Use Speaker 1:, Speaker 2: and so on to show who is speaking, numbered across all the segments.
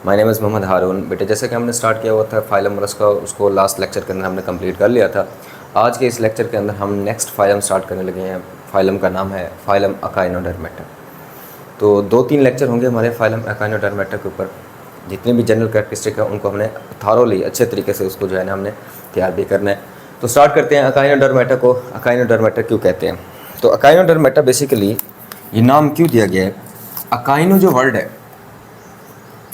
Speaker 1: My name is Mohammad हारून। बेटे जैसे कि हमने स्टार्ट किया हुआ था फाइलम मोलस का, उसको लास्ट लेक्चर के अंदर हमने कंप्लीट कर लिया था। आज के इस लेक्चर के अंदर हम नेक्स्ट फाइलम स्टार्ट करने लगे हैं। फाइलम का नाम है फाइलम अकाइनोडर्मेटा। तो 2-3 लेक्चर होंगे हमारे फाइलम अकाइनोडर्मेटा के ऊपर। जितने भी जनरल कैरेक्टरिस्टिक है उनको हमने थॉरोली अच्छे तरीके से उसको जो है ना हमने तैयार भी करना है। तो स्टार्ट करते हैं अकाइनोडर्मेटा को। अकाइनोडर्मेटा क्यों कहते हैं? तो अकाइनोडर्मेटा बेसिकली ये नाम क्यों दिया गया है? अकाइनो जो वर्ड है,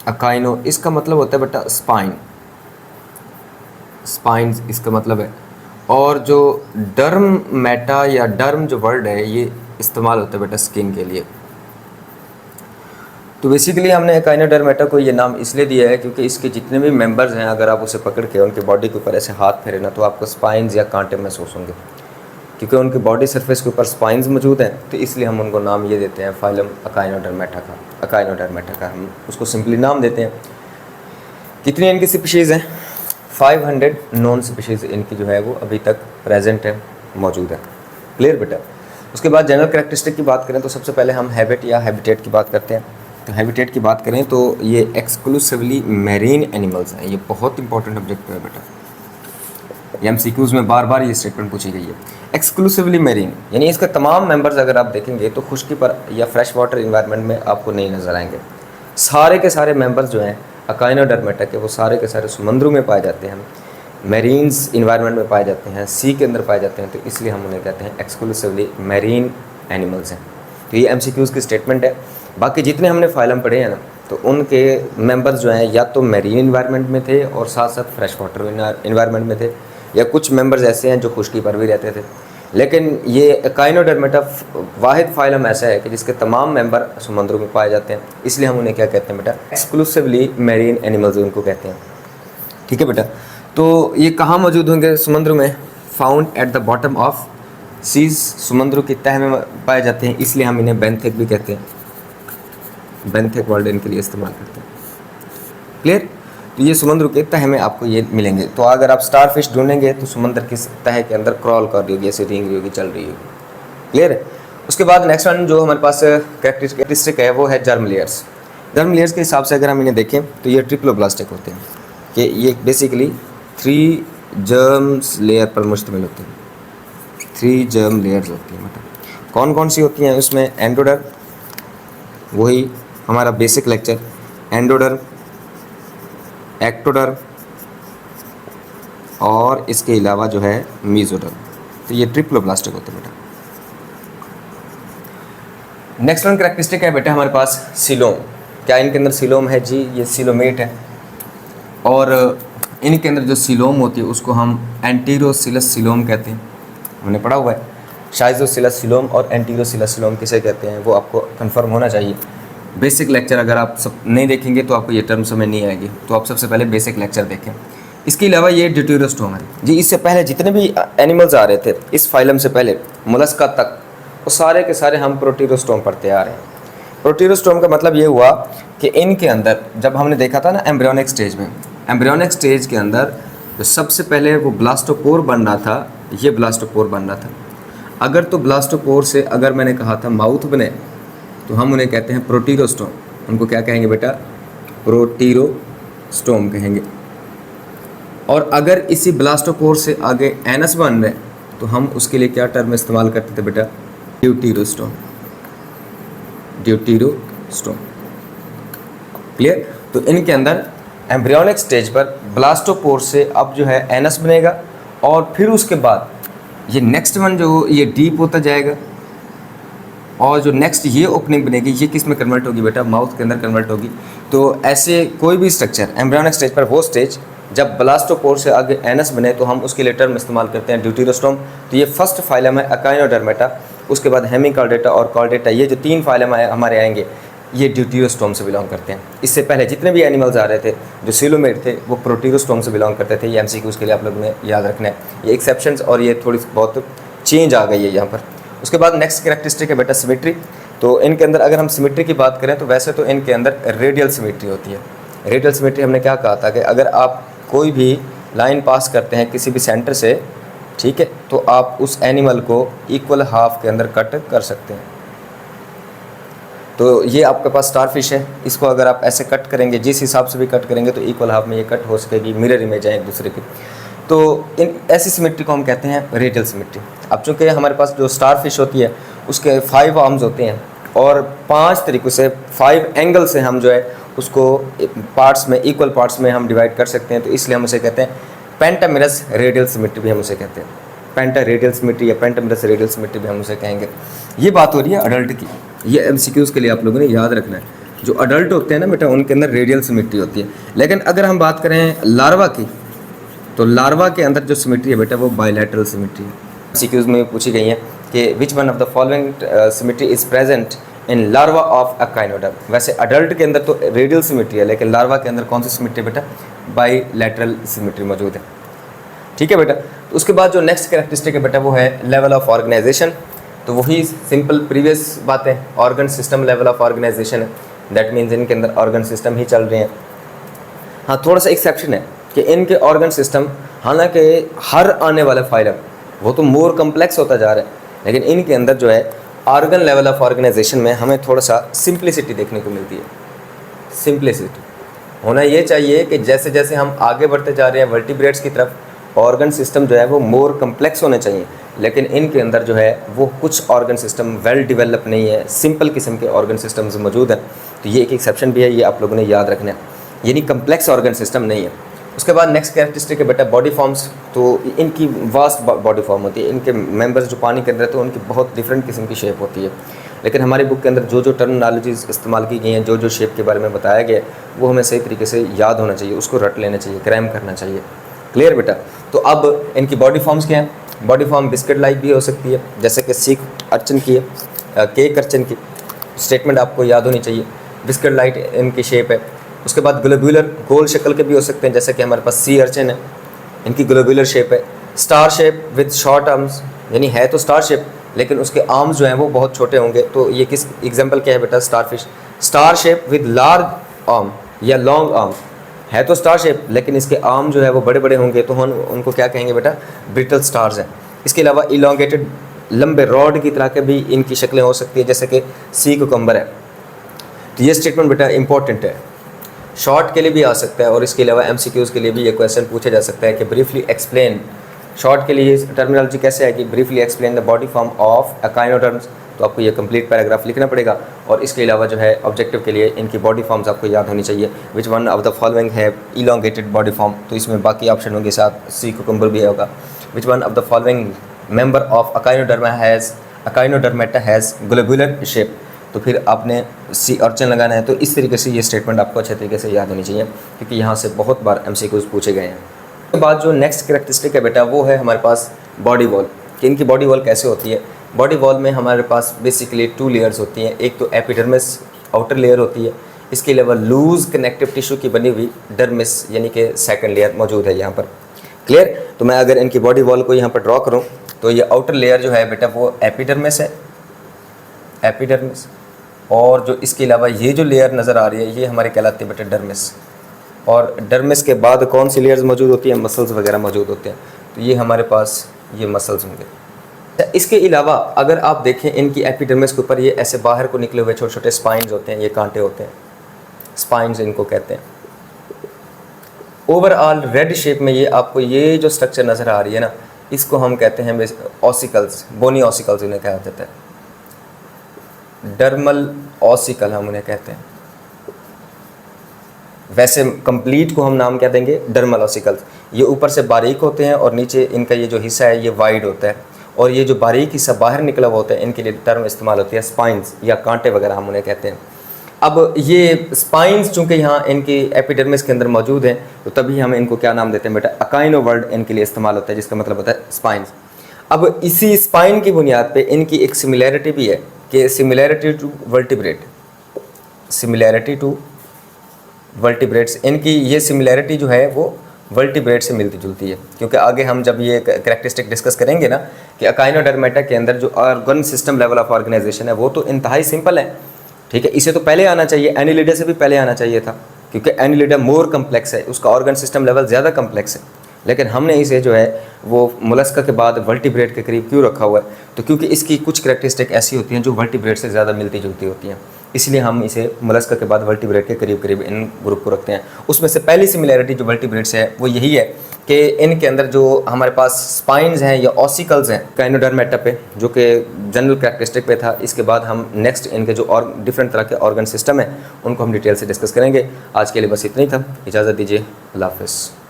Speaker 1: अकाइनो इसका मतलब होता है बेटा स्पाइन, स्पाइन इसका मतलब है। और जो डर्म मेटा या डर्म जो वर्ड है ये इस्तेमाल होता है बेटा स्किन के लिए। तो बेसिकली हमने अकाइनोडर्मेटा को ये नाम इसलिए दिया है क्योंकि इसके जितने भी मेंबर्स हैं अगर आप उसे पकड़ के उनके बॉडी के ऊपर ऐसे हाथ फेरे ना तो आपको स्पाइंस या कांटे महसूस होंगे, क्योंकि उनकी बॉडी सरफेस के ऊपर स्पाइंस मौजूद हैं। तो इसलिए हम उनको नाम ये देते हैं फाइलम अकाइनोडर्मेटा का। अकाइनोडर्मेटा का हम उसको सिंपली नाम देते हैं। कितनी इनकी स्पीशीज़ हैं? 500 नॉन स्पीशीज़ इनकी जो है वो अभी तक प्रेजेंट है, मौजूद है। क्लियर बेटा? उसके बाद जनरल कैरेक्टरिस्टिक की बात करें तो सबसे पहले हम हैबिट या हैबिटेट की बात करते हैं। तो हैबिटेट की बात करें तो ये एक्सक्लूसिवली मैरीन एनिमल्स हैं। ये बहुत इंपॉर्टेंट ऑब्जेक्ट है बेटा, ये MCQs में बार बार ये स्टेटमेंट पूछी गई है। एक्सक्लूसिवली मैरीन यानी इसके तमाम मेंबर्स अगर आप देखेंगे तो खुश्की पर या फ्रेश वाटर इन्वायरमेंट में आपको नहीं नज़र आएंगे। सारे के सारे मेंबर्स जो हैं अकाइनोडर्मेटा के वो सारे के सारे समुद्रों में पाए जाते हैं, मैरीन्स इन्वायरमेंट में पाए जाते हैं, सी के अंदर पाए जाते हैं। तो इसलिए हम उन्हें कहते हैं एक्सक्लूसिवली मैरीन एनिमल्स हैं। तो ये MCQs की स्टेटमेंट है। बाकी जितने हमने फाइलम पढ़े हैं ना तो उनके मेंबर्स जो हैं या तो मैरीन इन्वायरमेंट में थे और साथ साथ फ्रेश वाटर इन्वायरमेंट में थे, या कुछ मेंबर्स ऐसे हैं जो खुश्की पर भी रहते थे। लेकिन ये अकाइनोडर्मेटा वाहिद फाइलम ऐसा है कि जिसके तमाम मेंबर समुद्रों में पाए जाते हैं, इसलिए हम उन्हें क्या कहते हैं बेटा? एक्सक्लूसिवली मैरीन एनिमल्स उनको कहते हैं। ठीक है बेटा? तो ये कहाँ मौजूद होंगे समुद्र में? Found at the bottom of seas, समुद्र की तह में पाए जाते हैं, इसलिए हम इन्हें बेंथेक भी कहते हैं। बेंथेक वर्ड इनके लिए इस्तेमाल करते हैं। क्लियर? तो ये समुद्र के तह में आपको ये मिलेंगे। तो अगर आप स्टार फिश ढूंढेंगे तो समुद्र की तह के अंदर क्रॉल कर रही होगी, ऐसे रेंग रही होगी, चल रही होगी। क्लियर है? उसके बाद नेक्स्ट वन जो हमारे पास कैरेक्टरिस्टिक है वो है जर्म लेयर्स। जर्म लेयर्स के हिसाब से अगर हम इन्हें देखें तो ये ट्रिप्लोब्लास्टिक होते हैं, कि ये बेसिकली 3 जर्म्स लेयर पर मुश्तमिल होते हैं। 3 जर्म लेयर्स होती हैं। मतलब कौन कौन सी होती हैं उसमें? एंडोडर्म, वही हमारा बेसिक लेक्चर, एंडोडर्म, एक्टोडर्म और इसके अलावा जो है मीजोडर्म। तो ये ट्रिप्लोब्लास्टिक होते हैं बेटा। नेक्स्ट वन कैरेक्टरिस्टिक है बेटा हमारे पास सीलोम। क्या इनके अंदर सीलोम है? जी, ये सीलोमेट है। और इनके अंदर जो सीलोम होती है उसको हम एंटीरोसिलस सीलोम कहते हैं। हमने पढ़ा हुआ है शाइजोसिलस सीलोम और एंटीरोसिलस सीलोम किसे कहते हैं, वो आपको कंफर्म होना चाहिए। बेसिक लेक्चर अगर आप सब नहीं देखेंगे तो आपको ये टर्म समझ नहीं आएगी, तो आप सबसे पहले बेसिक लेक्चर देखें। इसके अलावा ये ड्यूटेरोस्टोम है जी। इससे पहले जितने भी एनिमल्स आ रहे थे इस फाइलम से पहले मोलस्का तक, वो सारे के सारे हम प्रोटीरोस्टोम पढ़ते आ रहे हैं। प्रोटीरोस्टोम का मतलब ये हुआ कि इनके अंदर जब हमने देखा था ना एम्ब्रियोनिक स्टेज में, एम्ब्रियोनिक स्टेज के अंदर जो सबसे पहले वो ब्लास्टोपोर बन रहा था, ये ब्लास्टोपोर बन रहा था। अगर तो ब्लास्टोपोर से अगर मैंने कहा था माउथ बने तो हम उन्हें कहते हैं प्रोटीरोस्टोम। उनको क्या कहेंगे बेटा? प्रोटीरोस्टोम कहेंगे। और अगर इसी ब्लास्टोपोर से आगे एनस बन रहे तो हम उसके लिए क्या टर्म इस्तेमाल करते थे बेटा? ड्यूटीरोस्टोम। ड्यूटीरोस्टोम। क्लियर? तो इनके अंदर एम्ब्रियोनिक स्टेज पर ब्लास्टोपोर से अब जो है एनस बनेगा और फिर उसके बाद ये नेक्स्ट वन जो ये डीप होता जाएगा और जो नेक्स्ट ये ओपनिंग बनेगी ये किस में कन्वर्ट होगी बेटा? माउथ के अंदर कन्वर्ट होगी। तो ऐसे कोई भी स्ट्रक्चर एम्ब्रियोनिक स्टेज पर वो स्टेज जब ब्लास्टोपोर से आगे एनस बने तो हम उसके लिए टर्म इस्तेमाल करते हैं ड्यूटीरोस्टोम। तो ये फर्स्ट फाइलम है अकाइनोडर्मेटा। उसके बाद हेमिकॉर्डेटा और कॉर्डेटा, ये जो 3 फाइलम हमारे आएंगे ये ड्यूटीरोस्टोम से बिलोंग करते हैं। इससे पहले जितने भी एनिमल्स आ रहे थे जो सीलोमेट थे वो प्रोटीरोस्टोम से बिलोंग करते थे। ये MCQs के लिए आप लोगों ने याद रखना है। ये एक्सेप्शंस और ये थोड़ी बहुत चेंज आ गई है यहाँ पर। उसके बाद नेक्स्ट कैरेक्टरिस्टिक है बेटा सिमेट्री। तो इनके अंदर अगर हम सिमेट्री की बात करें तो वैसे तो इनके अंदर रेडियल सिमेट्री होती है। रेडियल सिमेट्री हमने क्या कहा था कि अगर आप कोई भी लाइन पास करते हैं किसी भी सेंटर से, ठीक है, तो आप उस एनिमल को इक्वल हाफ के अंदर कट कर सकते हैं। तो ये आपके पास स्टार फिश है, इसको अगर आप ऐसे कट करेंगे, जिस हिसाब से भी कट करेंगे तो इक्वल हाफ में ये कट हो सकेगी, मिरर इमेज है एक दूसरे की। तो इन ऐसी सिमेट्री को हम कहते हैं रेडियल सिमेट्री। अब चूँकि हमारे पास जो स्टार फिश होती है उसके 5 आर्म्स होते हैं और 5 तरीक़ों से 5 एंगल से हम जो है उसको पार्ट्स में, इक्वल पार्ट्स में हम डिवाइड कर सकते हैं, तो इसलिए हम उसे कहते हैं पेंटामिरस रेडियल सिमेट्री भी हम उसे कहते हैं। पेंटा रेडियल सिमेट्री या पेंटामिरस रेडियल सिमेट्री भी हम उसे कहेंगे। ये बात हो रही है अडल्ट की, ये MCQs के लिए आप लोगों ने याद रखना है। जो अडल्ट होते हैं ना बेटा, उनके अंदर रेडियल सिमेट्री होती है। लेकिन अगर हम बात करें लार्वा की, तो लार्वा के अंदर जो सिमेट्री है बेटा वो बायलैटरल सिमेट्री है। MCQs में पूछी गई है कि which one of the following symmetry is present in larva of अकाइनोडर्म। वैसे अडल्ट के अंदर तो रेडियल सिमेट्री है, लेकिन लार्वा के अंदर कौन सी सिमेट्री बेटा? बायलैटरल सिमेट्री मौजूद है। ठीक है बेटा। तो उसके बाद जो नेक्स्ट कैरेक्टरिस्टिक है बेटा वो है लेवल ऑफ ऑर्गेनाइजेशन। तो वही सिंपल प्रीवियस बातें, organ system level of organisation है, दैट मीन्स इनके अंदर ऑर्गन सिस्टम ही चल रहे हैं। हाँ, थोड़ा सा एक्सेप्शन है कि इनके ऑर्गन सिस्टम, हालांकि हर आने वाला फाइलम वो तो मोर कम्प्लेक्स होता जा रहा है, लेकिन इनके अंदर जो है ऑर्गन लेवल ऑफ ऑर्गेनाइजेशन में हमें थोड़ा सा सिंप्लिसिटी देखने को मिलती है। सिंप्लिसिटी होना ये चाहिए कि जैसे जैसे हम आगे बढ़ते जा रहे हैं वर्टिब्रेट्स की तरफ, ऑर्गन सिस्टम जो है वो मोर कम्प्लेक्स होने चाहिए, लेकिन इनके अंदर जो है वो कुछ ऑर्गन सिस्टम वेल डिवेलप नहीं है, सिंपल किस्म के ऑर्गन सिस्टम्स मौजूद हैं। तो ये एक एक्सेप्शन भी है, ये आप लोगों ने याद रखना है, यानी कम्प्लेक्स ऑर्गन सिस्टम नहीं है। उसके बाद नेक्स्ट कैरेक्टरिस्टिक है बेटा बॉडी फॉर्म्स। तो इनकी वास्ट बॉडी फॉर्म होती है, इनके मेंबर्स जो पानी के अंदर रहते हैं उनकी बहुत डिफरेंट किस्म की शेप होती है, लेकिन हमारी बुक के अंदर जो जो टर्मिनोलॉजीज इस्तेमाल की गई हैं, जो जो शेप के बारे में बताया गया है, वो हमें सही तरीके से याद होना चाहिए, उसको रट लेना चाहिए, क्रैम करना चाहिए। क्लियर बेटा। तो अब इनकी बॉडी फॉर्म्स क्या हैं? बॉडी फॉर्म बिस्किट लाइक भी हो सकती है, जैसे कि सीक अर्चन की है, केक अर्चन की स्टेटमेंट आपको याद होनी चाहिए, बिस्किट लाइक इनकी शेप है। उसके बाद ग्लोब्यूलर, गोल शक्ल के भी हो सकते हैं, जैसे कि हमारे पास सी अर्चन है, इनकी ग्लोब्यूलर शेप है। Star shape with short arms, यानी है तो स्टार शेप लेकिन उसके आर्म्स जो हैं वो बहुत छोटे होंगे, तो ये किस एग्जांपल क्या है बेटा? Star fish. Star shape with large arm या लॉन्ग आर्म, है तो स्टार शेप लेकिन इसके आर्म जो है वो बड़े बड़े होंगे, तो हम उनको क्या कहेंगे बेटा? ब्रिटल स्टार्स हैं। इसके अलावा इलोंगेटेड, लंबे रॉड की तरह के भी इनकी शक्लें हो सकती है, जैसे कि सी कुकम्बर है। तो ये स्टेटमेंट बेटा इंपॉर्टेंट है, शॉर्ट के लिए भी आ सकता है और इसके अलावा MCQs के लिए भी ये क्वेश्चन पूछा जा सकता है कि ब्रीफली एक्सप्लेन, शॉर्ट के लिए टर्मिनोलॉजी कैसे आएगी? Briefly explain the body form of echinoderms. तो आपको ये कंप्लीट पैराग्राफ लिखना पड़ेगा, और इसके अलावा जो है ऑब्जेक्टिव के लिए इनकी बॉडी फॉर्म्स आपको याद होनी चाहिए। Which one of the following है इलोंगेटेड बॉडी फॉर्म, तो इसमें बाकी ऑप्शन होंगे, साथ सी कुकुम्बर भी होगा। Which one of the following member of Echinodermata has globular shape, तो फिर आपने सी अर्चन लगाना है। तो इस तरीके से ये स्टेटमेंट आपको अच्छे तरीके से याद होनी चाहिए, क्योंकि यहाँ से बहुत बार MCQs पूछे गए हैं। उसके बाद जो नेक्स्ट कैरेक्टरिस्टिक है बेटा वो है हमारे पास बॉडी वॉल, कि इनकी बॉडी वॉल कैसे होती है। बॉडी वॉल में हमारे पास बेसिकली 2 लेयर्स होती हैं, एक तो एपिडर्मिस आउटर लेयर होती है, इसके अलावा लूज कनेक्टिव टिश्यू की बनी हुई डर्मिस यानी कि सेकंड लेयर मौजूद है यहाँ पर। क्लियर। तो मैं अगर इनकी बॉडी वॉल को यहाँ पर ड्रॉ करूँ तो ये आउटर लेयर जो है बेटा वो एपिडर्मिस है, एपिडर्मिस, और जो इसके अलावा ये जो लेयर नज़र आ रही है ये हमारे कहलाती है बेटा डर्मिस, और डर्मिस के बाद कौन सी लेयर्स मौजूद होती हैं? मसल्स वगैरह मौजूद होते हैं, तो ये हमारे पास ये मसल्स होंगे। इसके अलावा अगर आप देखें इनकी एपिडर्मिस के ऊपर ये ऐसे बाहर को निकले हुए छोटे छोटे स्पाइन्स होते हैं, ये कांटे होते हैं, स्पाइन्स इनको कहते हैं। ओवरऑल रेड शेप में ये आपको ये जो स्ट्रक्चर नज़र आ रही है ना, इसको हम कहते हैं ऑसिकल्स, बोनी ऑसिकल्स इन्हें कहा जाता है, डर्मल ऑसिकल हम उन्हें कहते हैं। वैसे कंप्लीट को हम नाम क्या देंगे? Dermal ossicles. ये ऊपर से बारीक होते हैं और नीचे इनका ये जो हिस्सा है ये वाइड होता है, और ये जो बारीक हिस्सा बाहर निकला हुआ होता है इनके लिए टर्म इस्तेमाल होती है स्पाइंस या कांटे वगैरह हम उन्हें कहते हैं। अब ये स्पाइंस चूँकि यहाँ इनकी एपिडर्मिस के अंदर मौजूद हैं, तो तभी हम इनको क्या नाम देते हैं बेटा? अकाइनो वर्ड इनके लिए इस्तेमाल होता है, जिसका मतलब होता है स्पाइंस। अब इसी स्पाइन की बुनियाद पे इनकी एक सिमिलैरिटी भी है कि similarity to vertebrate, similarity to vertebrates, इनकी ये सिमिलैरिटी जो है वो वर्टिब्रेट से मिलती जुलती है, क्योंकि आगे हम जब ये कैरेक्टरिस्टिक डिस्कस करेंगे ना कि अकाइनोडर्मेटा के अंदर जो organ system level of organisation है वो तो इंतहाई सिंपल है, ठीक है। इसे तो पहले आना चाहिए, एनिलिडा से भी पहले आना चाहिए था, क्योंकि एनिलिडा मोर कम्प्लेक्स है, उसका ऑर्गन सिस्टम लेवल ज़्यादा कम्प्लेक्स है। लेकिन हमने इसे जो है वो मोलस्का के बाद वर्टिब्रेट के करीब क्यों रखा हुआ है, तो क्योंकि इसकी कुछ कैरेक्टरिस्टिक ऐसी होती हैं जो वर्टिब्रेट से ज़्यादा मिलती जुलती होती हैं, इसलिए हम इसे मोलस्का के बाद वर्टिब्रेट के करीब करीब इन ग्रुप को रखते हैं। उसमें से पहली सिमिलैरिटी जो वर्टिब्रेट से है वो यही है कि इनके अंदर जो हमारे पास स्पाइन्स हैं या ऑसिकल्स हैं गाइनोडर्मेटा पे, जो कि जनरल कैरेक्टरिस्टिक पे था, इसके बाद हम नेक्स्ट इनके जो और डिफरेंट तरह के ऑर्गन सिस्टम है उनको हम डिटेल से डिस्कस करेंगे। आज के लिए बस इतना ही था, इजाज़त दीजिए, अल्लाह हाफ़िज़।